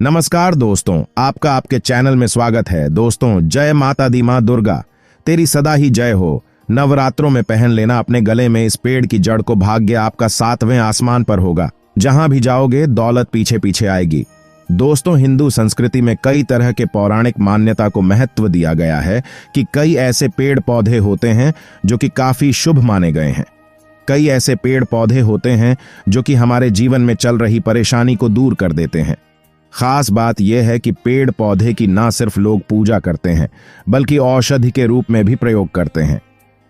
नमस्कार दोस्तों, आपका आपके चैनल में स्वागत है। दोस्तों, जय माता दी माँ दुर्गा, तेरी सदा ही जय हो। नवरात्रों में पहन लेना अपने गले में इस पेड़ की जड़ को, भाग्य आपका 7वें आसमान पर होगा। जहां भी जाओगे दौलत पीछे पीछे आएगी। दोस्तों, हिंदू संस्कृति में कई तरह के पौराणिक मान्यता को महत्व दिया गया है कि कई ऐसे पेड़ पौधे होते हैं जो कि काफी शुभ माने गए हैं। कई ऐसे पेड़ पौधे होते हैं जो कि हमारे जीवन में चल रही परेशानी को दूर कर देते हैं। खास बात यह है कि पेड़ पौधे की ना सिर्फ लोग पूजा करते हैं बल्कि औषधि के रूप में भी प्रयोग करते हैं।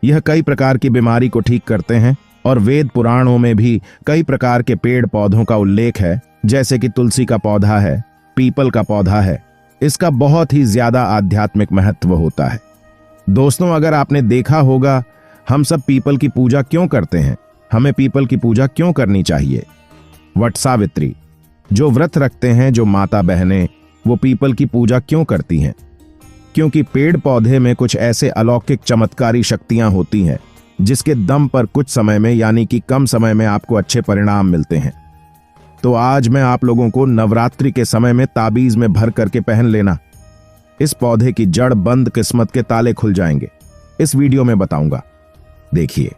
यह कई प्रकार की बीमारी को ठीक करते हैं और वेद पुराणों में भी कई प्रकार के पेड़ पौधों का उल्लेख है, जैसे कि तुलसी का पौधा है, पीपल का पौधा है। इसका बहुत ही ज्यादा आध्यात्मिक महत्व होता है। दोस्तों, अगर आपने देखा होगा, हम सब पीपल की पूजा क्यों करते हैं? हमें पीपल की पूजा क्यों करनी चाहिए? वट सावित्री, जो व्रत रखते हैं, जो माता बहनें, वो पीपल की पूजा क्यों करती हैं? क्योंकि पेड़ पौधे में कुछ ऐसे अलौकिक चमत्कारी शक्तियां होती हैं जिसके दम पर कुछ समय में, यानी कि कम समय में, आपको अच्छे परिणाम मिलते हैं। तो आज मैं आप लोगों को नवरात्रि के समय में ताबीज में भर करके पहन लेना। इस पौधे की जड़ बंद किस्मत के ताले खुल जाएंगे, इस वीडियो में बताऊंगा। देखिए,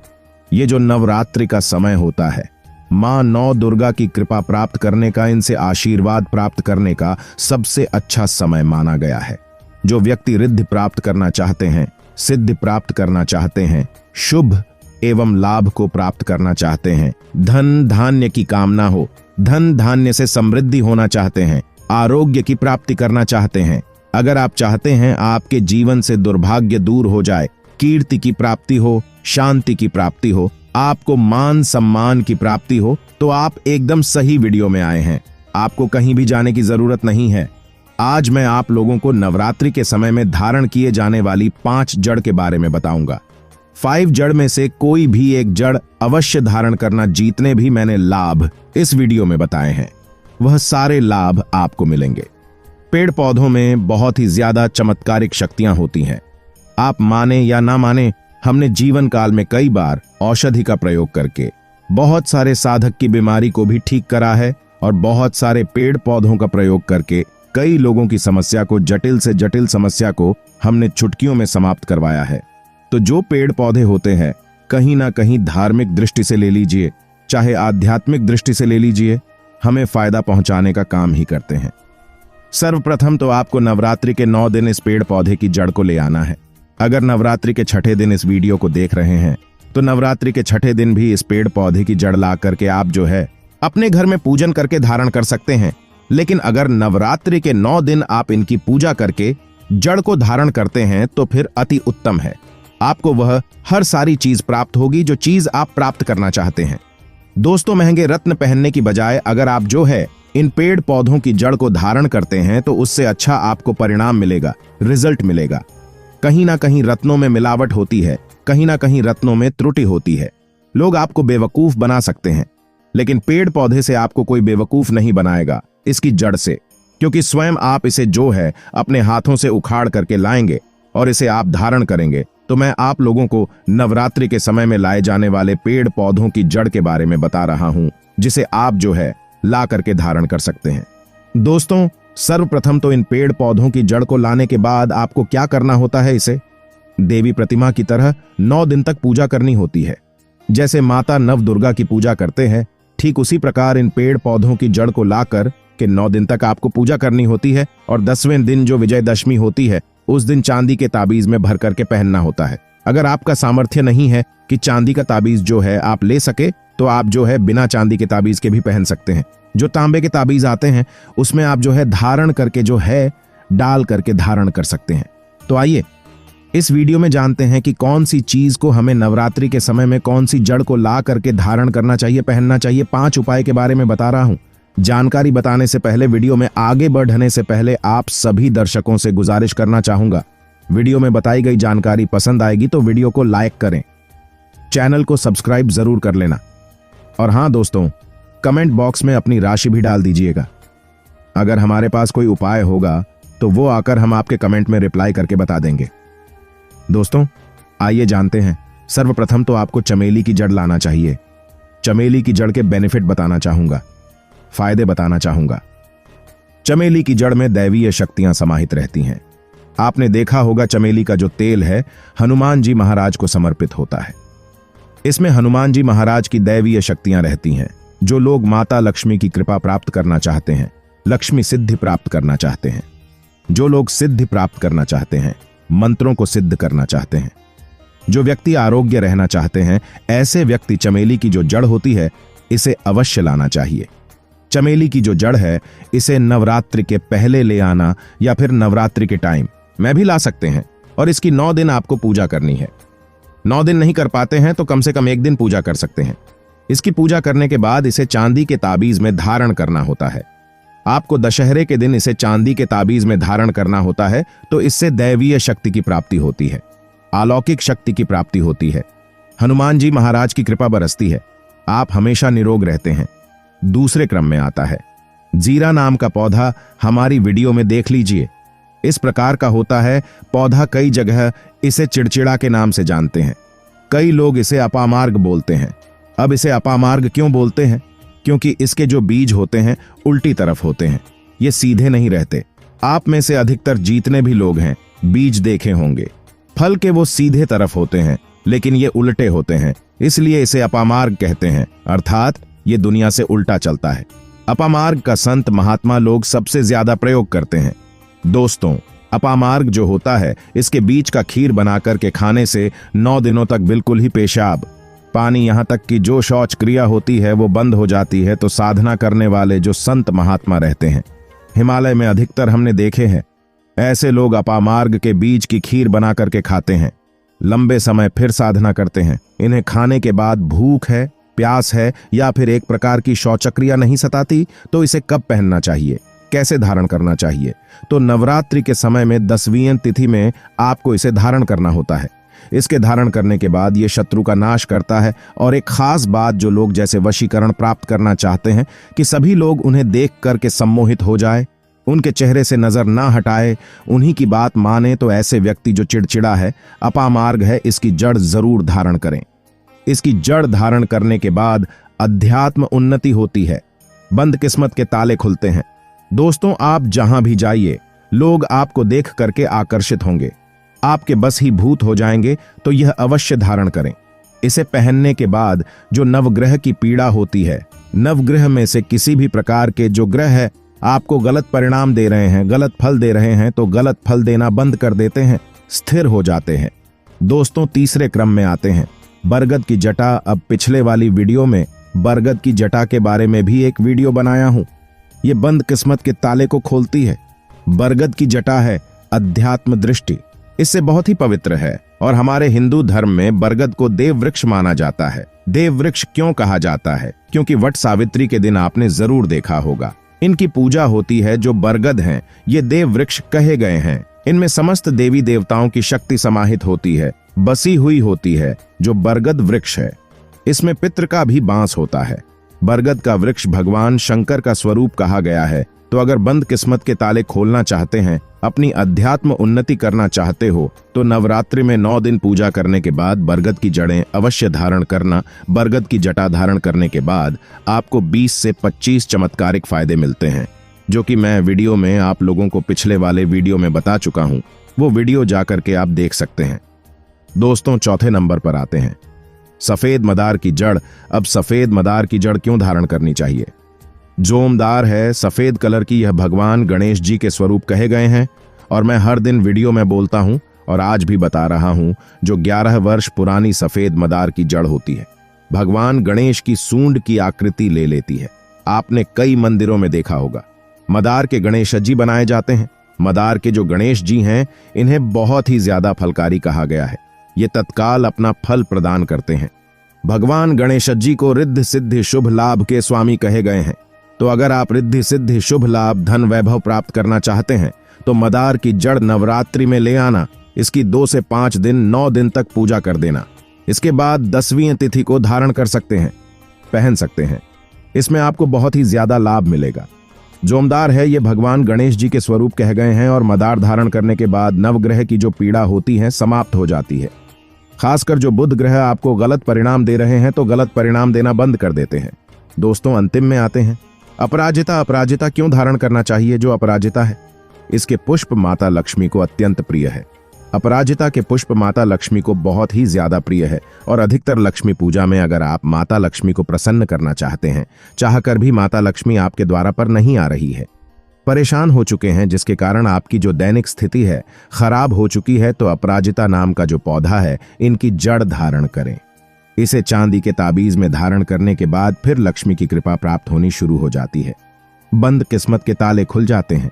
ये जो नवरात्रि का समय होता है, मां नौ दुर्गा की कृपा प्राप्त करने का, इनसे आशीर्वाद प्राप्त करने का सबसे अच्छा समय माना गया है। जो व्यक्ति रिद्धि प्राप्त करना चाहते हैं, सिद्धि प्राप्त करना चाहते हैं, शुभ एवं लाभ को प्राप्त करना चाहते हैं, धन धान्य की कामना हो, धन धान्य से समृद्धि होना चाहते हैं, आरोग्य की प्राप्ति करना चाहते हैं, अगर आप चाहते हैं आपके जीवन से दुर्भाग्य दूर हो जाए, कीर्ति की प्राप्ति हो, शांति की प्राप्ति हो, आपको मान सम्मान की प्राप्ति हो, तो आप एकदम सही वीडियो में आए हैं। आपको कहीं भी जाने की जरूरत नहीं है। आज मैं आप लोगों को नवरात्रि के समय में धारण किए जाने वाली 5 जड़ के बारे में बताऊंगा। 5 जड़ में से कोई भी एक जड़ अवश्य धारण करना, जितने भी मैंने लाभ इस वीडियो में बताए हैं, वह सारे लाभ आपको मिलेंगे। पेड़ पौधों में बहुत ही ज्यादा चमत्कारिक शक्तियां होती हैं। आप माने या ना माने, हमने जीवन काल में कई बार औषधि का प्रयोग करके बहुत सारे साधक की बीमारी को भी ठीक करा है और बहुत सारे पेड़ पौधों का प्रयोग करके कई लोगों की समस्या को, जटिल से जटिल समस्या को हमने चुटकियों में समाप्त करवाया है। तो जो पेड़ पौधे होते हैं, कहीं ना कहीं धार्मिक दृष्टि से ले लीजिए, चाहे आध्यात्मिक दृष्टि से ले लीजिए, हमें फायदा पहुंचाने का काम ही करते हैं। सर्वप्रथम तो आपको नवरात्रि के 9 दिन इस पेड़ पौधे की जड़ को ले आना है। अगर नवरात्रि के 6ठे दिन इस वीडियो को देख रहे हैं, तो नवरात्रि के 6ठे दिन भी इस पेड़ पौधे की जड़ ला करके आप जो है अपने घर में पूजन करके धारण कर सकते हैं। लेकिन अगर नवरात्रि के 9 दिन आप इनकी पूजा करके जड़ को धारण करते हैं, तो फिर अति उत्तम है। आपको वह हर सारी चीज प्राप्त होगी जो चीज आप प्राप्त करना चाहते हैं। दोस्तों, महंगे रत्न पहनने की बजाय अगर आप जो है इन पेड़ पौधों की जड़ को धारण करते हैं, तो उससे अच्छा आपको परिणाम मिलेगा, रिजल्ट मिलेगा। कहीं ना कहीं रत्नों में मिलावट होती है, कहीं ना कहीं रत्नों में त्रुटि होती है। लोग आपको बेवकूफ बना सकते हैं, लेकिन पेड़ पौधे से आपको कोई बेवकूफ नहीं बनाएगा, इसकी जड़ से। क्योंकि स्वयं आप इसे जो है अपने हाथों से उखाड़ करके लाएंगे और इसे आप धारण करेंगे। तो मैं आप लोगों को नवरात्रि के समय में लाए जाने वाले पेड़ पौधों की जड़ के बारे में बता रहा हूं, जिसे आप जो है ला करके धारण कर सकते हैं। दोस्तों, सर्वप्रथम तो इन पेड़ पौधों की जड़ को लाने के बाद आपको क्या करना होता है? इसे देवी प्रतिमा की तरह 9 दिन तक पूजा करनी होती है। जैसे माता नव दुर्गा की पूजा करते हैं, ठीक उसी प्रकार इन पेड़ पौधों की जड़ को लाकर के 9 दिन तक आपको पूजा करनी होती है। और 10वें दिन जो विजयदशमी होती है, उस दिन चांदी के ताबीज में भर करके पहनना होता है। अगर आपका सामर्थ्य नहीं है कि चांदी का ताबीज जो है आप ले सके, तो आप जो है बिना चांदी के ताबीज के भी पहन सकते हैं। जो तांबे के ताबीज आते हैं, उसमें आप जो है धारण करके जो है डाल करके धारण कर सकते हैं। तो आइए इस वीडियो में जानते हैं कि कौन सी चीज को हमें नवरात्रि के समय में, कौन सी जड़ को ला करके धारण करना चाहिए, पहनना चाहिए। 5 उपाय के बारे में बता रहा हूं। जानकारी बताने से पहले, वीडियो में आगे बढ़ने से पहले आप सभी दर्शकों से गुजारिश करना चाहूंगा, वीडियो में बताई गई जानकारी पसंद आएगी तो वीडियो को लाइक करें, चैनल को सब्सक्राइब जरूर कर लेना। और हां दोस्तों, कमेंट बॉक्स में अपनी राशि भी डाल दीजिएगा। अगर हमारे पास कोई उपाय होगा तो वो आकर हम आपके कमेंट में रिप्लाई करके बता देंगे। दोस्तों, आइए जानते हैं। सर्वप्रथम तो आपको चमेली की जड़ लाना चाहिए। चमेली की जड़ के बेनिफिट बताना चाहूंगा, फायदे बताना चाहूंगा। चमेली की जड़ में दैवीय शक्तियां समाहित रहती हैं। आपने देखा होगा चमेली का जो तेल है हनुमान जी महाराज को समर्पित होता है। इसमें हनुमान जी महाराज की दैवीय शक्तियां रहती हैं। जो लोग माता लक्ष्मी की कृपा प्राप्त करना चाहते हैं, लक्ष्मी सिद्धि प्राप्त करना चाहते हैं, जो लोग सिद्धि प्राप्त करना चाहते हैं, मंत्रों को सिद्ध करना चाहते हैं, जो व्यक्ति आरोग्य रहना चाहते हैं, ऐसे व्यक्ति चमेली की जो जड़ होती है इसे अवश्य लाना चाहिए। चमेली की जो जड़ है इसे नवरात्रि के पहले ले आना या फिर नवरात्रि के टाइम में भी ला सकते हैं और इसकी 9 दिन आपको पूजा करनी है। 9 दिन नहीं कर पाते हैं तो कम से कम 1 दिन पूजा कर सकते हैं। इसकी पूजा करने के बाद इसे चांदी के ताबीज में धारण करना होता है। आपको दशहरे के दिन इसे चांदी के ताबीज में धारण करना होता है, तो इससे दैवीय शक्ति की प्राप्ति होती है, अलौकिक शक्ति की प्राप्ति होती है, हनुमान जी महाराज की कृपा बरसती है, आप हमेशा निरोग रहते हैं। दूसरे क्रम में आता है जीरा नाम का पौधा। हमारी वीडियो में देख लीजिए, इस प्रकार का होता है पौधा। कई जगह इसे चिड़चिड़ा के नाम से जानते हैं, कई लोग इसे अपामार्ग बोलते हैं। अब इसे अपामार्ग क्यों बोलते हैं? क्योंकि इसके जो बीज होते हैं उल्टी तरफ होते हैं, ये सीधे नहीं रहते। आप में से अधिकतर जितने भी लोग हैं बीज देखे होंगे, फल के वो सीधे तरफ होते हैं लेकिन ये उल्टे होते हैं, इसलिए इसे अपामार्ग कहते हैं, अर्थात ये दुनिया से उल्टा चलता है। अपामार्ग का संत महात्मा लोग सबसे ज्यादा प्रयोग करते हैं। दोस्तों, अपामार्ग जो होता है इसके बीज का खीर बना करके खाने से 9 दिनों तक बिल्कुल ही पेशाब, पानी, यहाँ तक कि जो शौच क्रिया होती है वो बंद हो जाती है। तो साधना करने वाले जो संत महात्मा रहते हैं, हिमालय में अधिकतर हमने देखे हैं, ऐसे लोग अपामार्ग के बीज की खीर बना करके खाते हैं, लंबे समय फिर साधना करते हैं। इन्हें खाने के बाद भूख है, प्यास है या फिर एक प्रकार की शौचक्रिया नहीं सताती, तो इसे कब पहनना चाहिए, कैसे धारण करना चाहिए? तो नवरात्रि के समय में 10वीं तिथि में आपको इसे धारण करना होता है। इसके धारण करने के बाद ये शत्रु का नाश करता है। और एक खास बात, जो लोग जैसे वशीकरण प्राप्त करना चाहते हैं कि सभी लोग उन्हें देख करके सम्मोहित हो जाए, उनके चेहरे से नजर ना हटाए, उन्हीं की बात माने, तो ऐसे व्यक्ति जो चिड़चिड़ा है, अपामार्ग है, इसकी जड़ जरूर धारण करें। इसकी जड़ धारण करने के बाद अध्यात्म उन्नति होती है, बंद किस्मत के ताले खुलते हैं। दोस्तों, आप जहां भी जाइए लोग आपको देख करके आकर्षित होंगे, आपके बस ही भूत हो जाएंगे। तो यह अवश्य धारण करें। इसे पहनने के बाद जो नवग्रह की पीड़ा होती है, नवग्रह में से किसी भी प्रकार के जो ग्रह है आपको गलत परिणाम दे रहे हैं, गलत फल दे रहे हैं, तो गलत फल देना बंद कर देते हैं, स्थिर हो जाते हैं। दोस्तों, तीसरे क्रम में आते हैं बरगद की जटा। अब पिछले वाली वीडियो में बरगद की जटा के बारे में भी एक वीडियो बनाया हूं। ये बंद किस्मत के ताले को खोलती है। बरगद की जटा है अध्यात्म दृष्टि, इससे बहुत ही पवित्र है। और हमारे हिंदू धर्म में बरगद को देव वृक्ष माना जाता है। देव वृक्ष क्यों कहा जाता है? क्योंकि वट सावित्री के दिन आपने जरूर देखा होगा, इनकी पूजा होती है। जो बरगद हैं ये देव वृक्ष कहे गए हैं। इनमें समस्त देवी देवताओं की शक्ति समाहित होती है, बसी हुई होती है। जो बरगद वृक्ष है इसमें पितृ का भी बांस होता है। बरगद का वृक्ष भगवान शंकर का स्वरूप कहा गया है। तो अगर बंद किस्मत के ताले खोलना चाहते हैं, अपनी अध्यात्म उन्नति करना चाहते हो, तो नवरात्रि में 9 दिन पूजा करने के बाद बरगद की जड़ें अवश्य धारण करना। बरगद की जटा धारण करने के बाद आपको 20 से 25 चमत्कारिक फायदे मिलते हैं, जो कि मैं वीडियो में आप लोगों को पिछले वाले वीडियो में बता चुका हूं। वो वीडियो जाकर के आप देख सकते हैं। दोस्तों, चौथे नंबर पर आते हैं सफेद मदार की जड़। अब सफेद मदार की जड़ क्यों धारण करनी चाहिए? जोमदार है, सफेद कलर की, यह भगवान गणेश जी के स्वरूप कहे गए हैं। और मैं हर दिन वीडियो में बोलता हूं और आज भी बता रहा हूं, जो 11 वर्ष पुरानी सफेद मदार की जड़ होती है, भगवान गणेश की सूंड की आकृति ले लेती है। आपने कई मंदिरों में देखा होगा मदार के गणेश जी बनाए जाते हैं। मदार के जो गणेश जी हैं इन्हें बहुत ही ज्यादा फलकारी कहा गया है। ये तत्काल अपना फल प्रदान करते हैं। भगवान गणेश जी को रिद्धि सिद्धि शुभ लाभ के स्वामी कहे गए हैं। तो अगर आप रिद्धि सिद्धि शुभ लाभ, धन वैभव प्राप्त करना चाहते हैं, तो मदार की जड़ नवरात्रि में ले आना। इसकी 2 से 5 दिन, 9 दिन तक पूजा कर देना। इसके बाद 10वीं तिथि को धारण कर सकते हैं, पहन सकते हैं। इसमें आपको बहुत ही ज्यादा लाभ मिलेगा। जोमदार है, ये भगवान गणेश जी के स्वरूप कह गए हैं। और मदार धारण करने के बाद नवग्रह की जो पीड़ा होती है समाप्त हो जाती है। खासकर जो बुध ग्रह आपको गलत परिणाम दे रहे हैं, तो गलत परिणाम देना बंद कर देते हैं। दोस्तों, अंतिम में आते हैं। अपराजिता अपराजिता क्यों धारण करना चाहिए? जो अपराजिता है इसके पुष्प माता लक्ष्मी को अत्यंत प्रिय है। अपराजिता के पुष्प माता लक्ष्मी को बहुत ही ज्यादा प्रिय है और अधिकतर लक्ष्मी पूजा में अगर आप माता लक्ष्मी को प्रसन्न करना चाहते हैं, चाहकर भी माता लक्ष्मी आपके द्वार पर नहीं आ रही है, परेशान हो चुके हैं, जिसके कारण आपकी जो दैनिक स्थिति है खराब हो चुकी है, तो अपराजिता नाम का जो पौधा है इनकी जड़ धारण करें। इसे चांदी के ताबीज में धारण करने के बाद फिर लक्ष्मी की कृपा प्राप्त होनी शुरू हो जाती है। बंद किस्मत के ताले खुल जाते हैं।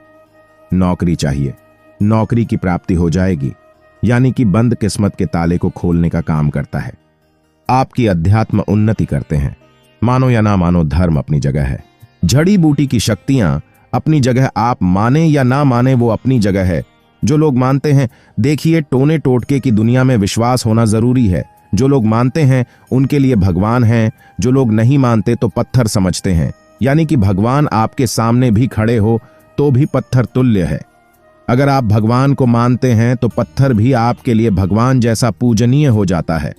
नौकरी चाहिए, नौकरी की प्राप्ति हो जाएगी, यानी कि बंद किस्मत के ताले को खोलने का काम करता है। आपकी अध्यात्म उन्नति करते हैं। मानो या ना मानो, धर्म अपनी जगह है, जड़ी बूटी की शक्तियां अपनी जगह, आप माने या ना माने वो अपनी जगह है। जो लोग मानते हैं, देखिए टोने टोटके की दुनिया में विश्वास होना जरूरी है। जो लोग मानते हैं उनके लिए भगवान हैं, जो लोग नहीं मानते तो पत्थर समझते हैं, यानी कि भगवान आपके सामने भी खड़े हो तो भी पत्थर तुल्य है। अगर आप भगवान को मानते हैं तो पत्थर भी आपके लिए भगवान जैसा पूजनीय हो जाता है।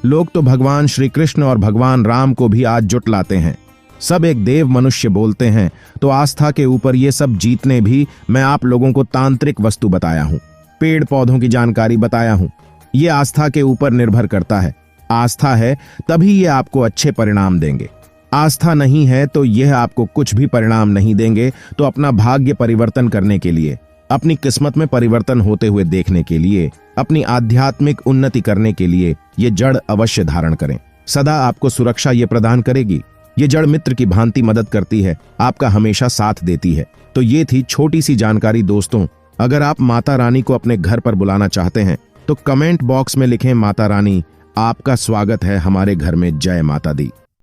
लोग तो भगवान श्री कृष्ण और भगवान राम को भी आज जुटलाते हैं। सब एक देव मनुष्य बोलते हैं, तो आस्था के ऊपर ये सब जीतने भी मैं आप लोगों को तांत्रिक वस्तु बताया हूं, पेड़ पौधों की जानकारी बताया हूं। ये आस्था के ऊपर निर्भर करता है। आस्था है तभी ये आपको अच्छे परिणाम देंगे, आस्था नहीं है तो यह आपको कुछ भी परिणाम नहीं देंगे। तो अपना भाग्य परिवर्तन करने के लिए, अपनी किस्मत में परिवर्तन होते हुए देखने के लिए, अपनी आध्यात्मिक उन्नति करने के लिए ये जड़ अवश्य धारण करें। सदा आपको सुरक्षा ये प्रदान करेगी। ये जड़ मित्र की भांति मदद करती है, आपका हमेशा साथ देती है। तो ये थी छोटी सी जानकारी दोस्तों। अगर आप माता रानी को अपने घर पर बुलाना चाहते हैं तो कमेंट बॉक्स में लिखें, माता रानी आपका स्वागत है हमारे घर में, जय माता दी।